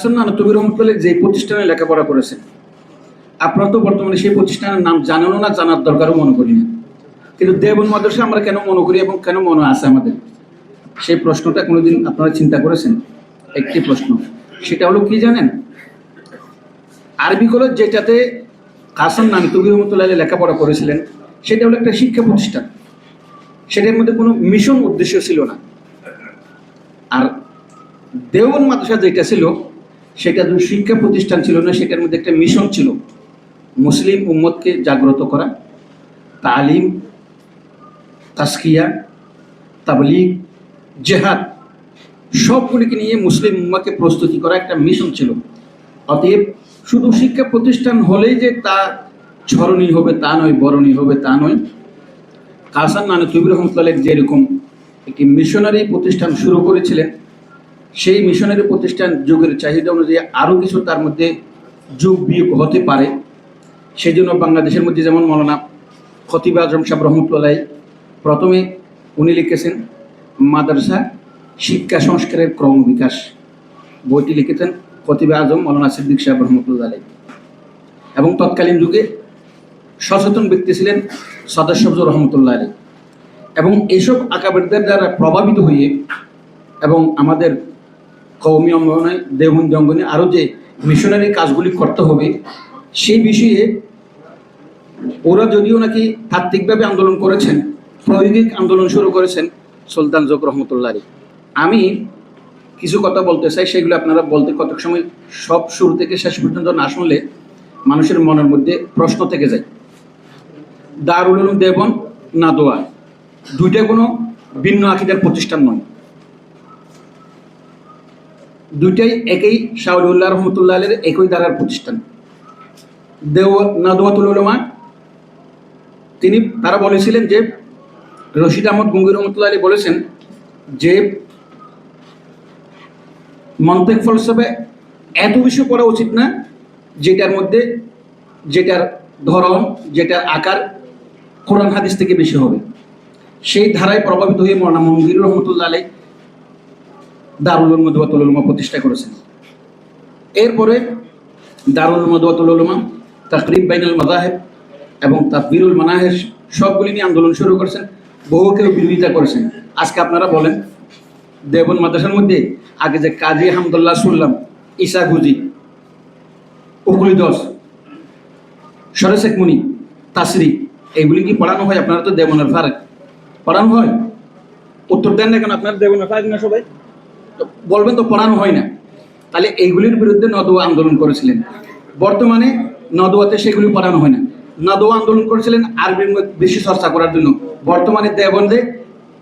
কাসেম নানুতুবি রহমতুল্লাহ যে প্রতিষ্ঠানে লেখাপড়া করেছেন, আপনারা তো বর্তমানে সেই প্রতিষ্ঠানের নাম জানেনও না, জানার দরকারও মনে করি না, কিন্তু দেওবন্দ মাদ্রাসা আমরা কেন মনে করি এবং কেন মনে আছে আমাদের, সেই প্রশ্নটা কোনোদিন আপনারা চিন্তা করেছেন? একটি প্রশ্ন, সেটা হলো কি জানেন? আরবি কলেজ যেটাতে কাসেম নানুতুবি রহমতুল্লাহ লেখাপড়া করেছিলেন, সেটা হলো একটা শিক্ষা প্রতিষ্ঠান, সেটার মধ্যে কোনো মিশন উদ্দেশ্য ছিল না। আর দেওবন্দ মাদ্রাসা যেটা ছিল, সেটা শিক্ষা প্রতিষ্ঠান ছিল না, সেটার মধ্যে একটা মিশন ছিল, মুসলিম উম্মতকে জাগ্রত করা, তালিম, তাসকিয়া, তাবলীগ, জেহাদ সবগুলিকে নিয়ে মুসলিম উম্মাকে প্রস্তুতি করা একটা মিশন ছিল। অতএব শুধু শিক্ষা প্রতিষ্ঠান হলেই যে তা স্মরণীয় হবে তা নয়, বরণীয় হবে তা নয়। কাসেম নানুতুবি রহমতুল্লাহ যেরকম একটি মিশনারি প্রতিষ্ঠান শুরু করেছিলেন, সেই মিশনারি প্রতিষ্ঠান যুগের চাহিদা অনুযায়ী আরও কিছু তার মধ্যে যোগ বিয়োগ হতে পারে। সেই জন্য বাংলাদেশের মধ্যে যেমন মৌলানা খতিব আজম সাহেব রহমতুল্লাহ প্রথমে উনি লিখেছেন মাদ্রাসা শিক্ষা সংস্কারের ক্রমবিকাশ, বইটি লিখেছেন খতিব আজম মৌলানা সিদ্দিক সাহেব রহমতুল্লাহ, এবং তৎকালীন যুগে সচেতন ব্যক্তি ছিলেন সাদাত সবজুর রহমতুল্লাহ। এবং এইসব আকাবেরদের দ্বারা প্রভাবিত হয়ে এবং আমাদের কওমি অঙ্গনে, দেওবন্দি অঙ্গনে আরও যে মিশনারি কাজগুলি করতে হবে, সেই বিষয়ে ওরা যদিও নাকি তাত্ত্বিকভাবে আন্দোলন করেছেন, প্রায়োগিক আন্দোলন শুরু করেছেন সুলতান যোগ রহমতুল্লাহ। আমি কিছু কথা বলতে চাই, সেগুলো আপনারা বলতে কতক সময় সব শুরু থেকে শেষ পর্যন্ত না শুনলে মানুষের মনের মধ্যে প্রশ্ন থেকে যায়। দারুল উলুম দেওবন্দ, নাদোয়া দুইটা কোনো ভিন্ন আকীদার প্রতিষ্ঠান নয়, দুইটাই একই শাহ ওলিউল্লাহ রহমতুল্লাহ আলাইহির একই ধারার প্রতিষ্ঠান। নাদওয়াতুল উলামা তারা বলেছিলেন যে, রশিদ আহমদ গঙ্গুই রহমতুল্লাহ আলাইহি বলেছেন যে মন্তেক ফলসফা এত বেশি পড়া উচিত না যেটার মধ্যে, যেটার ধরন, যেটার আকার কোরআন হাদিস থেকে বেশি হবে। সেই ধারায় প্রভাবিত হয়ে মৌলানা মনগির রহমতুল্লাহ আলাইহি দারুল উলুম নাদওয়াতুল উলামা প্রতিষ্ঠা করেছেন। এরপরে দারুল উলুম নাদওয়াতুল উলামা, তাকরিব বাইনাল মাযাহিব এবং তাকবীরুল মানাহিজ সবগুলি নিয়ে আন্দোলন শুরু করেছেন, বহু কেউ বিরোধিতা করেছেন। আজকে আপনারা বলেন, দেওবন্দ মাদ্রাসার মধ্যে আগে যে কাজী হামদুল্লাহ সুল্লাম, ঈসা গুজি, উকুলিদস, সরে শেখ মুনি, তাসরি, এইগুলি কি পড়ানো হয়? আপনারা তো দেওবন্দের ফারেক, পড়ানো হয়? উত্তর দেন না কেন? আপনারা দেওবন্দের ফারেক না সবাই? বলবেন তো পড়ানো হয় না। তাহলে এইগুলির বিরুদ্ধে নদওয়া আন্দোলন করেছিলেন। বর্তমানে নদওয়াতে সেগুলি পড়ানো হয় না। নদওয়া আন্দোলন করেছিলেন আরবির বেশি চর্চা করার জন্য। বর্তমানে দেওবন্দে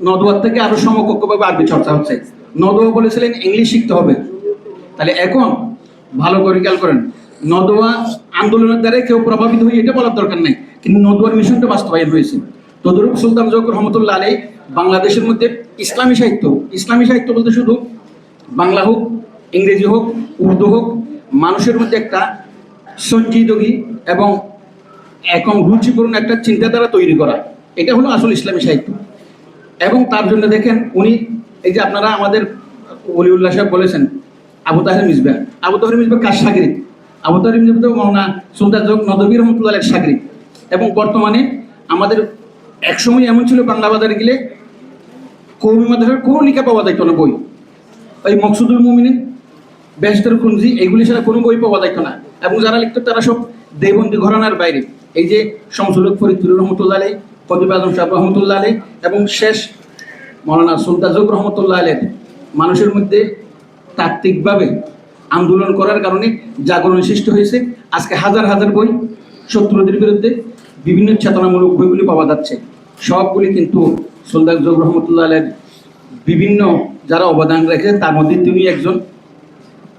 নদওয়ার থেকে আরো সমকক্ষভাবে আরবি চর্চা হচ্ছে। নদওয়া বলেছিলেন ইংলিশ শিখতে হবে। তাহলে এখন ভালো করে খেয়াল করেন, নদওয়া আন্দোলনের দ্বারা কেউ প্রভাবিত হয়ে এটা বলার দরকার নেই, কিন্তু নদওয়ার মিশনটা বাস্তবায়ন হয়েছে। তদরূপ সুলতান যোগ রহমতুল্লাহ আলাইহি বাংলাদেশের মধ্যে ইসলামী সাহিত্য বলতে শুধু বাংলা হোক, ইংরেজি হোক, উর্দু হোক, মানুষের মধ্যে একটা সঞ্জীদগী এবং এখন রুচিপূর্ণ একটা চিন্তাধারা তৈরি করা, এটা হলো আসল ইসলামী সাহিত্য। এবং তার জন্য দেখেন উনি, এই যে আপনারা আমাদের ওলিউল্লাহ সাহেব বলেছেন আবু তাহের মিসবাহ, আবু তাহের মিসবাহ কার শাগরিদ? আবু তাহের মিসবাহ মৌলানা সুলতান যোগ নদভী রহমতুল্লাহ আলাইহির শাগরিদ। এবং বর্তমানে আমাদের একসময় এমন ছিল, বাংলা বাজারে গেলে কওমি মাদ্রাসার কোনো লিখা পাওয়া যাইত না বই, ওই মকসুদুল মুমিনিন, বেহেশতের কুনজি, এইগুলি ছাড়া কোনো বই পাওয়া যাইত না। এবং যারা লিখত তারা সব দেওবন্দি ঘরানার বাইরে। এই যে শামসুল হক ফরিদপুর রহমতুল্লাহ আলাইহি, খতিব আজম সাহেব রহমতুল্লাহ আলাইহি এবং শেষ মৌলানা সুলতান যোগ রহমতুল্লাহ আলাইহি মানুষের মধ্যে তাত্ত্বিকভাবে আন্দোলন করার কারণে জাগরণ সৃষ্টি হয়েছে। আজকে হাজার হাজার বই শত্রুদের বিরুদ্ধে বিভিন্ন চেতনামূলক বইগুলি পাওয়া যাচ্ছে। সবগুলি কিন্তু সুলতান যোগ রহমতুল্লাহ আলাইহি বিভিন্ন যারা অবদান রেখেছেন তার মধ্যে তিনি একজন,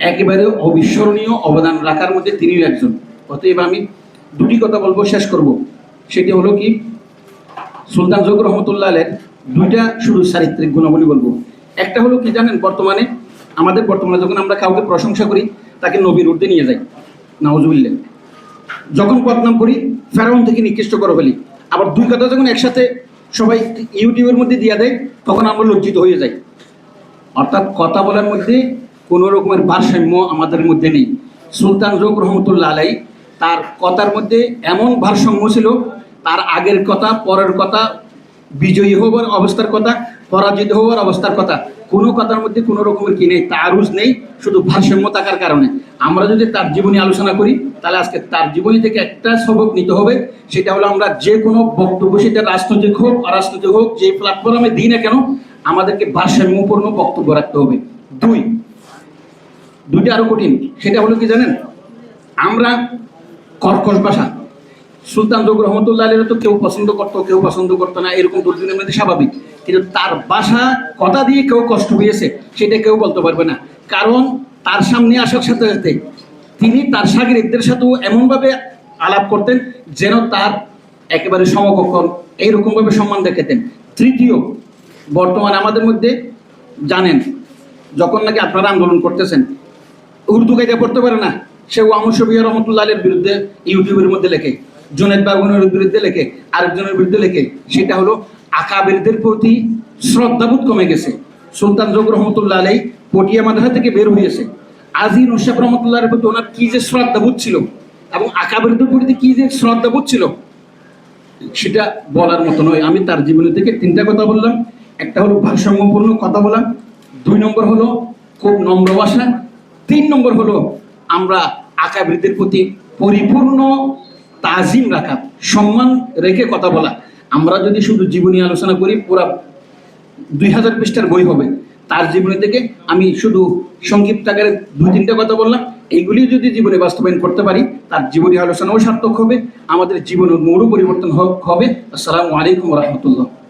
একেবারে অবিস্মরণীয় অবদান রাখার মধ্যে তিনিও একজন। অতএব আমি দুটি কথা বলবো, শেষ করব। সেটি হলো কি, সুলতান যোগ রহমতুল্লাহ আলাইহির দুইটা শুধু চারিত্রিক গুণাবলী বলবো। একটা হলো কি জানেন, বর্তমানে যখন আমরা কাউকে প্রশংসা করি তাকে নবীর ঊর্ধ্বে নিয়ে যাই, নাউজুবিল্লাহ। যখন বদনাম করি ফেরাউন থেকে নিকৃষ্ট করে ফেলি। আবার দুই কথা যখন একসাথে সবাই ইউটিউবের মধ্যে দিয়ে দেয় তখন আমরা লজ্জিত হয়ে যাই। অর্থাৎ কথা বলার মধ্যে কোনো রকমের ভারসাম্য আমাদের মধ্যে নেই। সুলতান যোগ রহমতুল্লাহ আলাই তার কথার মধ্যে এমন ভারসাম্য ছিল, তার আগের কথা, পরের কথা, বিজয়ী হওয়ার অবস্থার কথা, পরাজিত হওয়ার অবস্থার কথা, কোনো কথার মধ্যে কোনো রকমের কি নেই, তারুজ নেই, শুধু ভারসাম্য থাকার কারণে। আমরা যদি তার জীবনী আলোচনা করি তাহলে আজকে তার জীবনী থেকে একটা সবক নিতে হবে, সেটা হলো আমরা যে কোনো বক্তব্য, সেটা রাজনৈতিক হোক অরাজনৈতিক হোক, যে প্ল্যাটফর্মে দিই না কেন, আমাদেরকে ভারসাম্যপূর্ণ বক্তব্য রাখতে হবে। দুইটা আরো কঠিন, সেটা হলো কি জানেন, আমরা কর্কশ ভাষা, সুলতান যোগ রহমতুল্লাহ আলীর তো কেউ পছন্দ করতো, কেউ পছন্দ করতো না, এরকম দুর্দিনের মধ্যে স্বাভাবিক। কিন্তু তার ভাষা, কথা দিয়ে কেউ কষ্ট পেয়েছে সেটা কেউ বলতে পারবে না। কারণ তার সামনে আসার সাথে সাথে তিনি তার শাগিরদের সাথেও এমনভাবে আলাপ করতেন যেন তার একেবারে সমকক্ষ, এইরকমভাবে সম্মান দেখাতেন। তৃতীয়, বর্তমানে আমাদের মধ্যে জানেন, যখন নাকি আপনারা আন্দোলন করতেছেন, উর্দু কায়দা পড়তে পারে না, সে ওয়ামর শফি রহমতুল্লাহ আলীর বিরুদ্ধে ইউটিউবের মধ্যে লেখে, জুনেদ বাগুনের বিরুদ্ধে লেখে, আরেকজনের বিরুদ্ধে লেখে। সেটা হলো আকাবেরদের প্রতি শ্রদ্ধাবোধ কমে গেছে। সুলতান যোগ রহমতুল্লাহ আলাই পটিয়া মাদ্রাসা থেকে বের হয়েছে, আজি নুসরাত রহমতুল্লাহর প্রতি ওনার কি যে শ্রদ্ধাবোধ ছিল এবং আকাবেরদের প্রতি কি যে শ্রদ্ধাবোধ ছিল সেটা বলার মতো নয়। আমি তার জীবনী থেকে তিনটা কথা বললাম। একটা হলো ভারসাম্যপূর্ণ কথা বলা, 2 নম্বর হলো খুব নম্র ভাষা, 3 নম্বর হলো আমরা আকাবিরদের প্রতি পরিপূর্ণ তাজিম রাখা, সম্মান রেখে কথা বলা। আমরা যদি শুধু জীবনী আলোচনা করি পুরা 2000 পৃষ্ঠার বই হবে। তার জীবনী থেকে আমি শুধু সংক্ষিপ্ত আকারে 2-3টা কথা বললাম, এইগুলি যদি জীবনে বাস্তবায়ন করতে পারি তার জীবনী আলোচনাও সার্থক হবে, আমাদের জীবনের মোড়ও পরিবর্তন হবে। আসসালামু আলাইকুম ওয়া রাহমাতুল্লাহ।